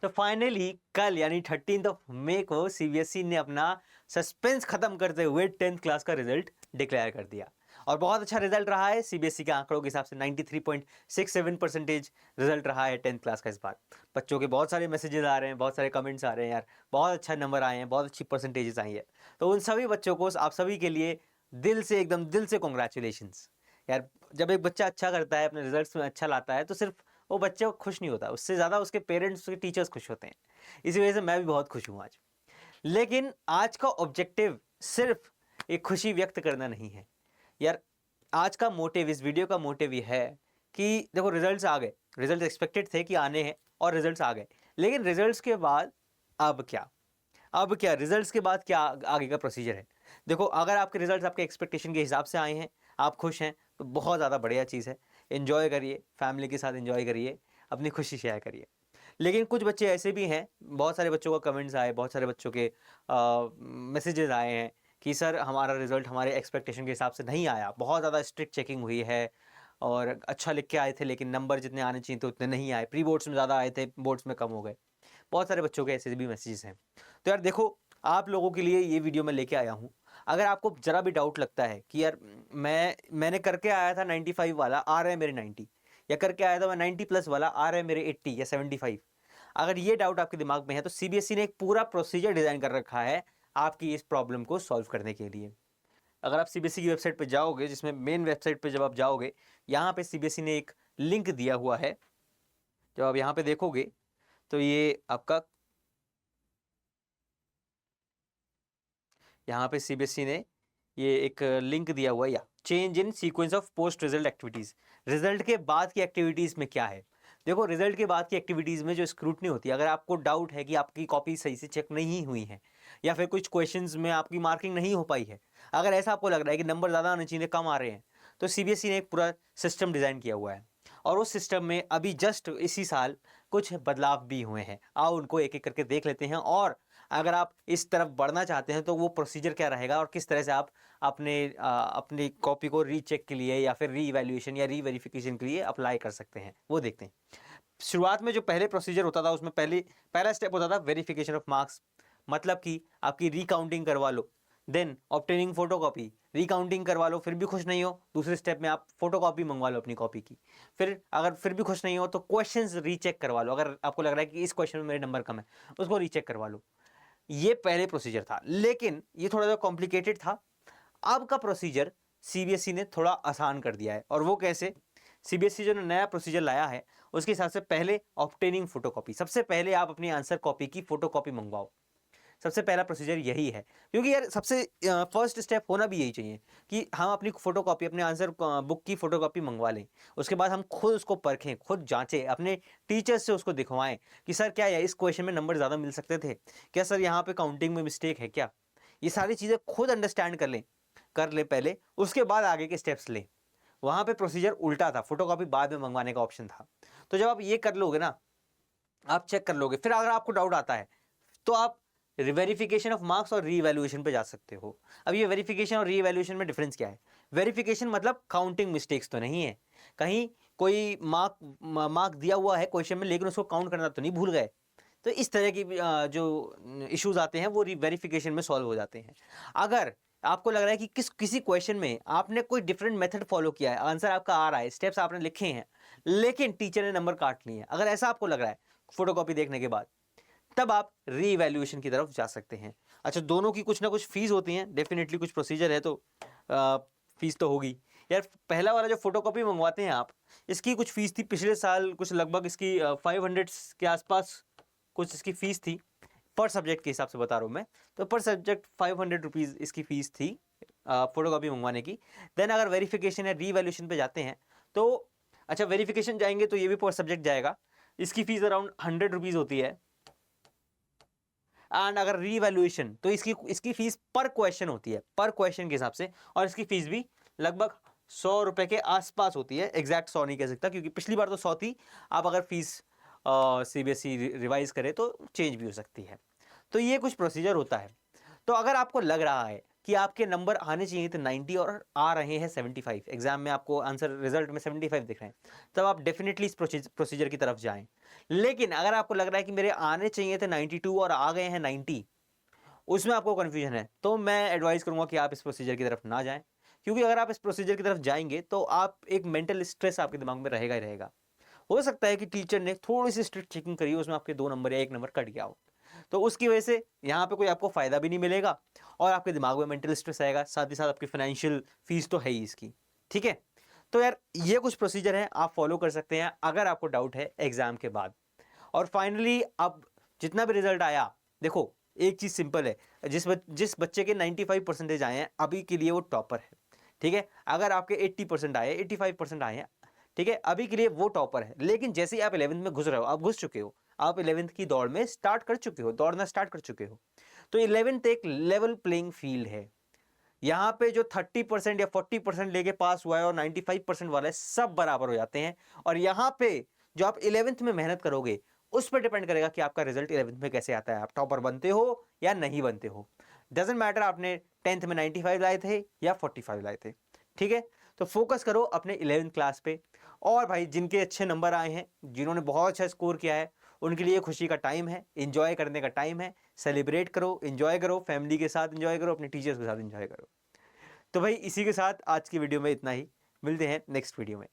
तो फाइनली कल यानी 13 को सीबीएसई ने अपना सस्पेंस खत्म करते हुए 10th क्लास का रिजल्ट डिक्लेयर कर दिया और बहुत अच्छा रिजल्ट रहा है। सीबीएसई के आंकड़ों के हिसाब से 93.67% रिजल्ट रहा है 10th क्लास का इस बार। बच्चों के बहुत सारे मैसेजेस आ रहे हैं, बहुत सारे कमेंट्स आ रहे हैं, यार बहुत अच्छा नंबर आए हैं, बहुत अच्छी परसेंटेजेस आई है। तो उन सभी बच्चों को, आप सभी के लिए दिल से, एकदम दिल से कॉन्ग्रेचुलेशंस। यार जब एक बच्चा अच्छा करता है, अपने रिजल्ट्स में अच्छा लाता है, तो सिर्फ वो बच्चे खुश नहीं होता, उससे ज़्यादा उसके पेरेंट्स, उसके टीचर्स खुश होते हैं। इसी वजह से मैं भी बहुत खुश हूँ आज। लेकिन आज का ऑब्जेक्टिव सिर्फ एक खुशी व्यक्त करना नहीं है यार। आज का मोटिव, इस वीडियो का मोटिव ये है कि देखो रिजल्ट्स आ गए, रिजल्ट एक्सपेक्टेड थे कि आने हैं और रिजल्ट्स आ गए, लेकिन रिजल्ट्स के बाद अब क्या? अब क्या रिजल्ट्स के बाद क्या आगे का प्रोसीजर है? देखो, अगर आपके रिजल्ट्स आपके एक्सपेक्टेशन के हिसाब से आए हैं, आप खुश हैं, तो बहुत ज़्यादा बढ़िया चीज़ है। एंजॉय करिए, फैमिली के साथ एंजॉय करिए, अपनी खुशी शेयर करिए। लेकिन कुछ बच्चे ऐसे भी हैं, बहुत सारे बच्चों का कमेंट्स आए, बहुत सारे बच्चों के मैसेजेस आए हैं कि सर हमारा रिजल्ट हमारे एक्सपेक्टेशन के हिसाब से नहीं आया, बहुत ज़्यादा स्ट्रिक्ट चेकिंग हुई है और अच्छा लिख के आए थे, लेकिन नंबर जितने आने चाहिए थे उतने नहीं आए, प्री बोर्ड्स में ज़्यादा आए थे, बोर्ड्स में कम हो गए। बहुत सारे बच्चों के ऐसे भी मैसेजेस हैं। तो यार देखो, आप लोगों के लिए ये वीडियो मैं लेके आया हूँ। अगर आपको ज़रा भी डाउट लगता है कि यार मैंने करके आया था 95 वाला, आ रहा है मेरे 90, या करके आया था मैं 90 प्लस वाला, आ रहा है मेरे 80 या 75, अगर ये डाउट आपके दिमाग में है तो सीबीएसई ने एक पूरा प्रोसीजर डिज़ाइन कर रखा है आपकी इस प्रॉब्लम को सॉल्व करने के लिए। अगर आप सीबीएसई की वेबसाइट पर जाओगे, जिसमें मेन वेबसाइट पर जब आप जाओगे, यहाँ पे सीबीएसई ने एक लिंक दिया हुआ है। जब आप यहाँ पे देखोगे तो ये आपका, यहाँ पे सीबीएसई ने ये एक लिंक दिया हुआ है, या change in sequence of post result activities. Result के बाद की एक्टिविटीज़ में क्या है? देखो, रिजल्ट के बाद की एक्टिविटीज़ में जो स्क्रूटनी होती है, अगर आपको डाउट है कि आपकी कॉपी सही से चेक नहीं हुई है या फिर कुछ क्वेश्चंस में आपकी मार्किंग नहीं हो पाई है, अगर ऐसा आपको लग रहा है कि नंबर ज़्यादा आने चाहिए, कम आ रहे हैं, तो सीबीएसई ने एक पूरा सिस्टम डिज़ाइन किया हुआ है और उस सिस्टम में अभी जस्ट इसी साल कुछ बदलाव भी हुए हैं। आओ उनको एक एक करके देख लेते हैं, और अगर आप इस तरफ बढ़ना चाहते हैं तो वो प्रोसीजर क्या रहेगा और किस तरह से आप अपनी कॉपी को रीचेक के लिए या फिर री इवैल्यूएशन या री वेरिफिकेशन के लिए अप्लाई कर सकते हैं, वो देखते हैं। शुरुआत में जो पहले प्रोसीजर होता था, उसमें पहला स्टेप होता था वेरिफिकेशन ऑफ मार्क्स, मतलब कि आपकी रिकाउंटिंग करवा लो, देन ऑब्टेनिंग फोटोकॉपी, रिकाउंटिंग करवा लो, फिर भी खुश नहीं हो, दूसरे स्टेप में आप फोटोकॉपी मंगवा लो अपनी कॉपी की। फिर अगर फिर भी खुश नहीं हो तो क्वेश्चंस रीचेक करवा लो, अगर आपको लग रहा है कि इस क्वेश्चन में मेरे नंबर कम है, उसको रीचेक करवा लो। ये पहले प्रोसीजर था, लेकिन ये थोड़ा सा कॉम्प्लिकेटेड था। अब का प्रोसीजर सीबीएसई ने थोड़ा आसान कर दिया है, और वो कैसे? सीबीएसई जो नया प्रोसीजर लाया है उसके हिसाब से पहले ऑब्टेनिंग फोटोकॉपी, सबसे पहले आप अपनी आंसर कॉपी की फोटोकॉपी मंगवाओ। सबसे पहला प्रोसीजर यही है, क्योंकि यार सबसे फर्स्ट स्टेप होना भी यही चाहिए कि हम अपनी फोटोकॉपी, अपने आंसर बुक की फोटोकॉपी मंगवा लें। उसके बाद हम खुद उसको परखें, खुद जांचें, अपने टीचर्स से उसको दिखवाएं कि सर क्या है, इस क्वेश्चन में नंबर ज़्यादा मिल सकते थे क्या, सर यहाँ पे काउंटिंग में मिस्टेक है क्या। ये सारी चीज़ें खुद अंडरस्टैंड कर ले पहले, उसके बाद आगे के स्टेप्स लें। वहाँ पे प्रोसीजर उल्टा था, फोटोकॉपी बाद में मंगवाने का ऑप्शन था। तो जब आप ये कर लोगे ना, आप चेक कर लोगे, फिर अगर आपको डाउट आता है तो आप वेरिफिकेशन ऑफ मार्क्स और री इवैल्यूएशन पे जा सकते हो। अब ये वेरिफिकेशन और री इवैल्यूएशन में डिफरेंस क्या है? वेरिफिकेशन मतलब काउंटिंग मिस्टेक्स तो नहीं है, कहीं कोई मार्क दिया हुआ है क्वेश्चन में लेकिन उसको काउंट करना तो नहीं भूल गए, तो इस तरह की जो इश्यूज आते हैं वो वेरिफिकेशन में सॉल्व हो जाते हैं। अगर आपको लग रहा है कि किसी क्वेश्चन में आपने कोई डिफरेंट मेथड फॉलो किया है, आंसर आपका आ रहा है, स्टेप्स आपने लिखे हैं, लेकिन टीचर ने नंबर काट लिए हैं, अगर ऐसा आपको लग रहा है फोटोकॉपी देखने के बाद, तब आप री इवैल्यूएशन की तरफ जा सकते हैं। अच्छा, दोनों की कुछ ना कुछ फीस होती हैं, डेफिनेटली कुछ प्रोसीजर है तो फीस तो होगी। यार पहला वाला जो फोटोकॉपी मंगवाते हैं आप, इसकी कुछ फीस थी पिछले साल, कुछ लगभग इसकी 500 के आसपास कुछ इसकी फीस थी, पर सब्जेक्ट के हिसाब से बता रहा हूँ मैं, तो पर सब्जेक्ट 500 रुपीज़ इसकी फ़ीस थी फोटोकॉपी मंगवाने की। देन अगर वेरिफिकेशन या री वैल्यूएशन पे जाते हैं तो, अच्छा वेरिफिकेशन जाएंगे तो ये भी पर सब्जेक्ट जाएगा, इसकी फ़ीस अराउंड 100 रुपीज़ होती है। एंड अगर री वैल्यूएशन तो इसकी फ़ीस पर क्वेश्चन होती है, पर क्वेश्चन के हिसाब से, और इसकी फ़ीस भी लगभग 100 रुपये के आसपास होती है। एग्जैक्ट 100 नहीं कह सकता क्योंकि पिछली बार तो 100 थी, अब अगर फीस सीबीएसई रिवाइज करे तो चेंज भी हो सकती है। तो ये कुछ प्रोसीजर होता है। तो अगर आपको लग रहा है कि आपके नंबर आने चाहिए थे 90 और आ रहे हैं 75, एग्जाम में आपको आंसर रिजल्ट में 75 दिख रहे हैं, तब आप डेफिनेटली इस प्रोसीजर की तरफ जाएं। लेकिन अगर आपको लग रहा है कि मेरे आने चाहिए थे 92 और आ गए हैं 90, उसमें आपको कन्फ्यूजन है, तो मैं एडवाइस करूंगा कि आप इस प्रोसीजर की तरफ ना जाएं, क्योंकि अगर आप इस प्रोसीजर की तरफ जाएंगे तो आप एक मेंटल स्ट्रेस आपके दिमाग में रहेगा ही रहेगा। हो सकता है कि टीचर ने थोड़ी सी स्ट्रिक्ट चेकिंग करी हो, उसमें आपके 2 नंबर या 1 नंबर कट गया हो, तो उसकी वजह से यहाँ पे कोई आपको फायदा भी नहीं मिलेगा और आपके दिमाग में मेंटल स्ट्रेस आएगा, साथ ही साथ आपकी फाइनेंशियल फीस तो है ही इसकी। ठीक है, तो यार ये कुछ प्रोसीजर है, आप फॉलो कर सकते हैं अगर आपको डाउट है एग्जाम के बाद। और फाइनली अब जितना भी रिजल्ट आया, देखो एक चीज सिंपल है, जिस बच्चे के 95% आए हैं अभी के लिए वो टॉपर है। ठीक है, अगर आपके 80% आए, 85% आए हैं, ठीक है, अभी के लिए वो टॉपर है। लेकिन जैसे ही आप 11th में घुस रहे हो, आप घुस चुके हो, आप 11th की दौड़ में स्टार्ट कर चुके हो, दौड़ना स्टार्ट कर चुके हो, तो 11th एक लेवल प्लेइंग फील्ड है। यहाँ पे जो 30% या 40% लेके पास हुआ है और 95% वाला है, सब बराबर हो जाते हैं। और यहाँ पे जो आप 11th में मेहनत करोगे उस पर डिपेंड करेगा कि आपका रिजल्ट 11th में कैसे आता है, आप टॉपर बनते हो या नहीं बनते हो। डजेंट मैटर आपने 10th में 95 लाए थे या 45 लाए थे। ठीक है, तो फोकस करो अपने 11th क्लास पे। और भाई जिनके अच्छे नंबर आए हैं, जिन्होंने बहुत अच्छा स्कोर किया है, उनके लिए खुशी का टाइम है, एंजॉय करने का टाइम है। सेलिब्रेट करो, एंजॉय करो, फैमिली के साथ एंजॉय करो, अपने टीचर्स के साथ एंजॉय करो। तो भाई इसी के साथ आज की वीडियो में इतना ही, मिलते हैं नेक्स्ट वीडियो में।